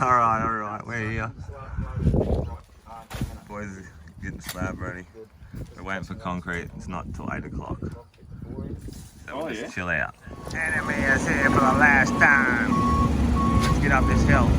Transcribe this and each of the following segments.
Alright, we're here. Boys are getting the slab ready. We're waiting for concrete. It's not until 8 o'clock. So we'll just chill out. Enemy is here for the last time. Let's get up this hill.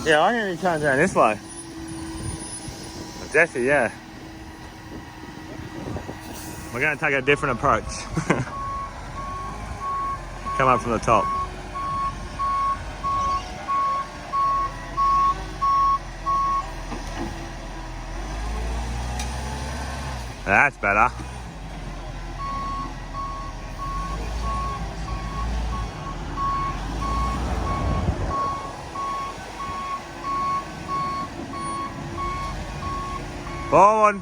Yeah, I'm going to be coming down this way. Jesse, yeah. We're going to take a different approach. Come up from the top. That's better. Forward.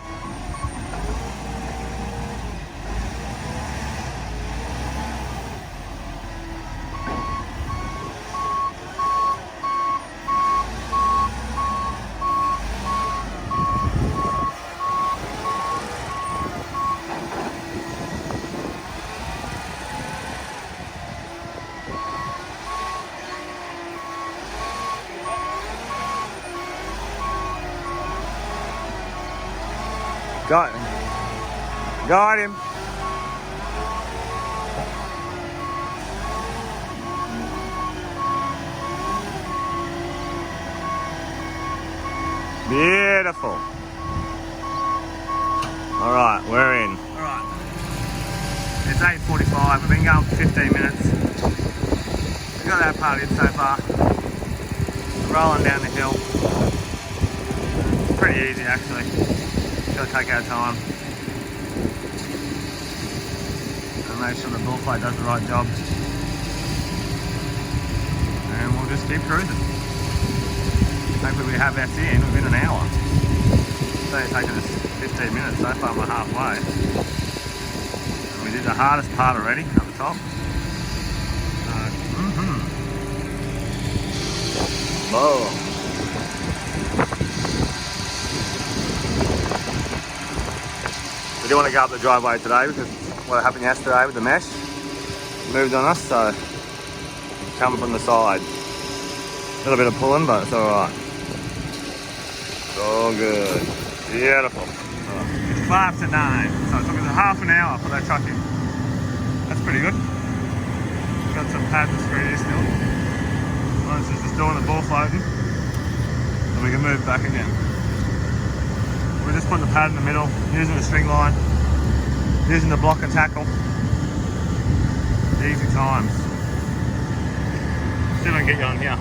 Got him. Got him. Beautiful. All right, we're in. All right. It's 8:45. We've been going for 15 minutes. We've got that part in so far. Rolling down the hill. It's pretty easy actually. Gotta take our time and make sure the bullfight does the right job, and we'll just keep cruising. Hopefully we have that in within an hour. So it's taken us 15 minutes, so far we're halfway. And we did the hardest part already at the top. Whoa. We didn't want to go up the driveway today because what happened yesterday with the mesh moved on us, so coming from the side. A little bit of pulling, but it's alright. It's all good. Beautiful. It's 5 to 9, so it took us half an hour for that truck in. That's pretty good. We've got some pads and screws still. Once it's just doing the ball floating, and we can move back again. We're just putting the pad in the middle, using the string line, using the block and tackle. Easy times. See if I can get you on here.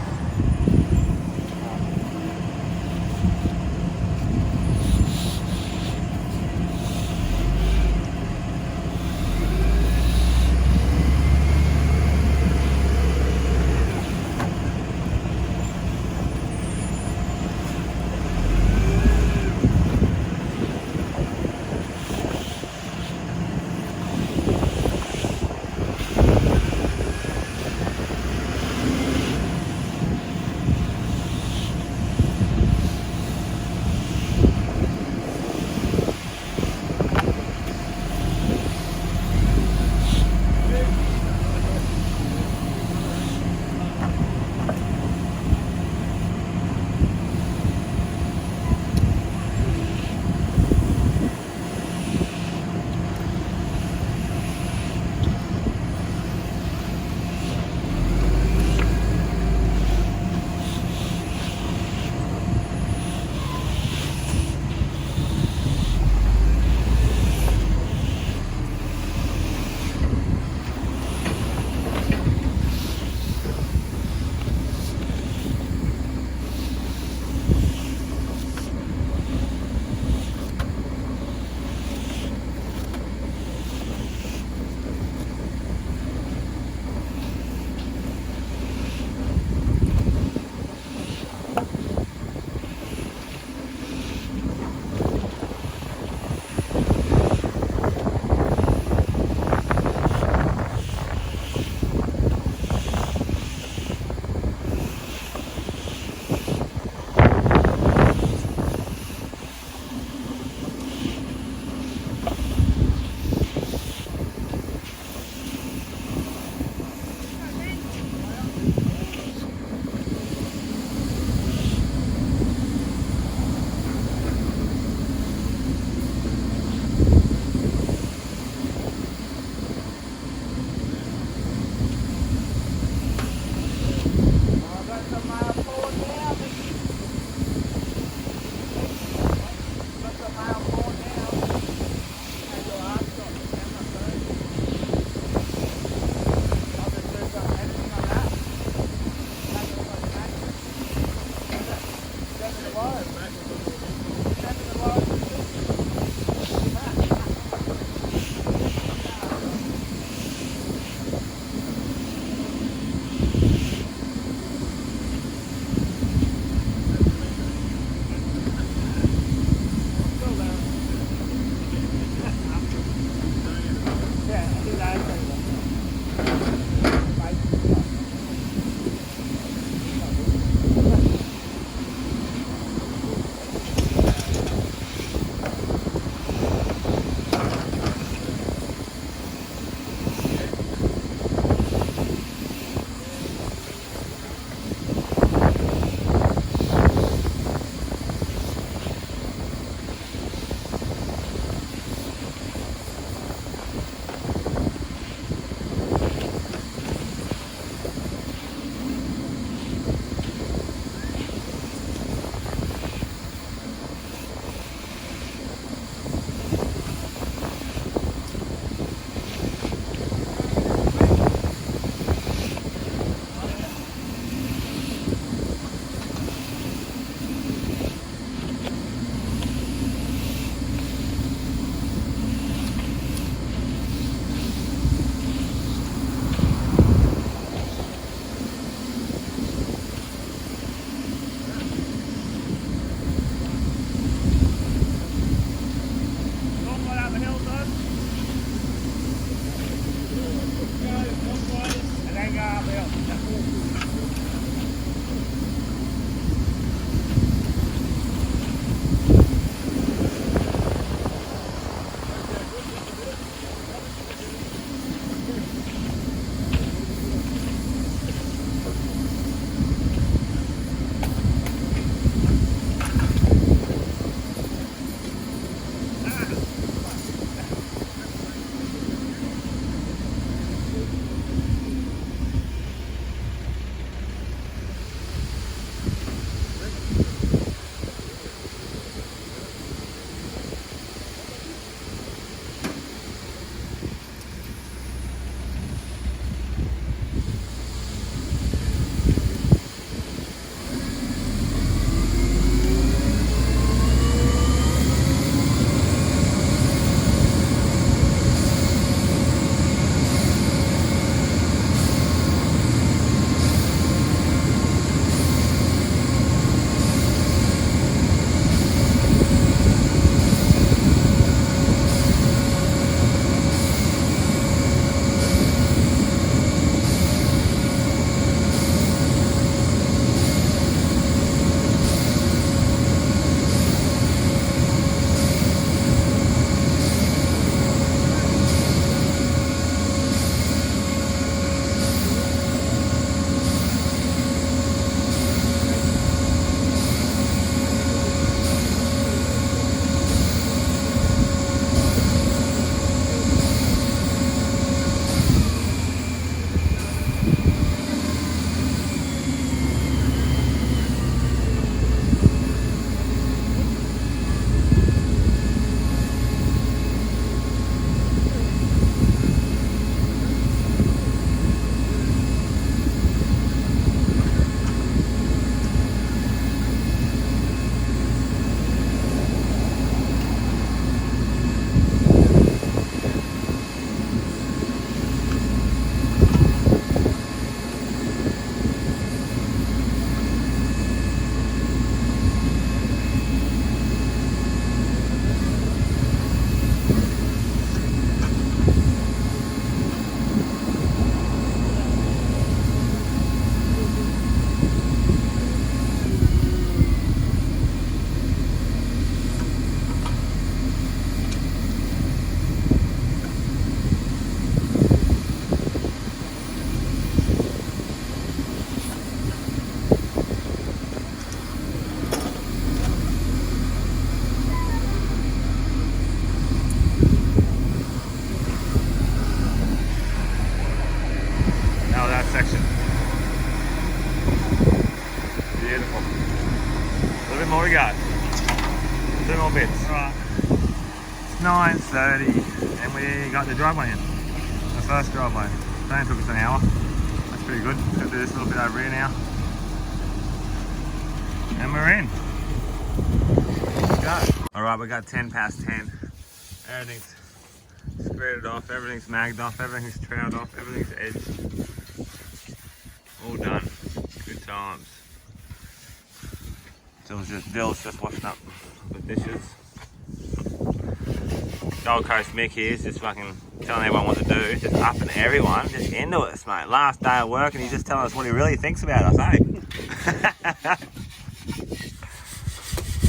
more we got. 2 more bits. Alright. It's 9:30 and we got the driveway in. The first driveway. It only took us an hour. That's pretty good. Let's do this little bit over here now. And we're in. Alright, we got 10 past 10. Everything's squared off, everything's magged off, everything's troweled off, everything's edged. All done. Good times. Dill's just washing up the dishes. Gold Coast Mick here is just fucking telling everyone what to do, just upping everyone, just into us, mate. Last day of work and he's just telling us what he really thinks about us, eh?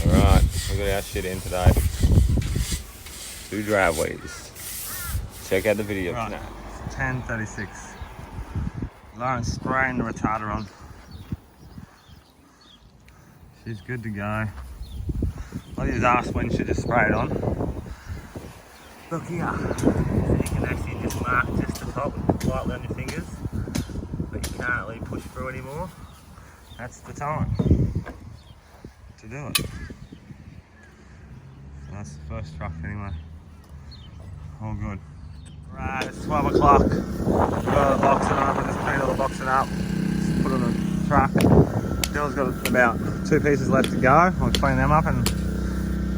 Alright, we got our shit in today. 2 driveways. Check out the video. Right, it's 10:36. Lauren's spraying the retarder on. She's good to go. I just asked when she just sprayed on. Look here. So you can actually just mark just the top lightly on your fingers, but you can't really push through anymore. That's the time to do it. So that's the first truck anyway. All good. Right, it's 12 o'clock. We've got the boxing up. I just cleaned all the boxing up. Just put it on the truck. Dill's got about 2 pieces left to go. I'll clean them up and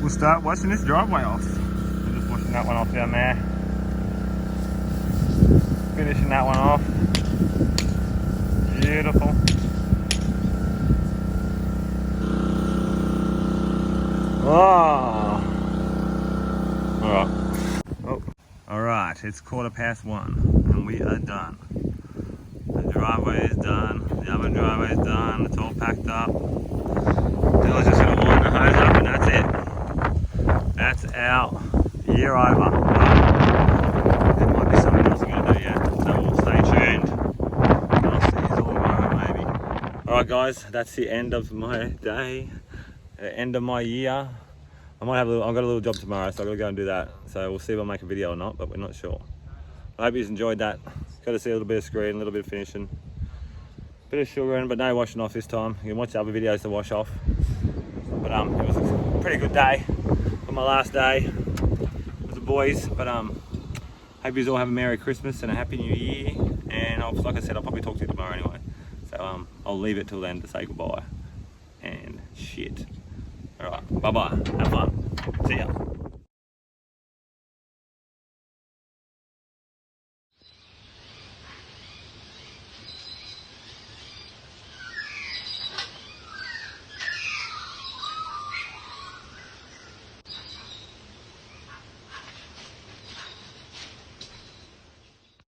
we'll start washing this driveway off. We're just washing that one off down there. Finishing that one off. Beautiful. Oh. Alright. Oh. Alright, it's 1:15 and we are done. The driveway is done, the other driveway is done, it's all packed up. Dill's just gonna wind the hose up and that's it. That's our year over. There might be something else we're gonna do yet, so we'll stay tuned. I'll see you all tomorrow maybe. Alright guys, that's the end of my day, the end of my year. I've got a little job tomorrow, so I've got to go and do that. So we'll see if I'll make a video or not, but we're not sure. I hope you enjoyed that. Got to see a little bit of screen, a little bit of finishing. Bit of sugaring, but no washing off this time. You can watch the other videos to wash off. But it was a pretty good day for my last day with the boys. But hope you all have a Merry Christmas and a Happy New Year. And like I said, I'll probably talk to you tomorrow anyway. So I'll leave it till then to say goodbye. And shit. Alright, bye bye. Have fun. See ya.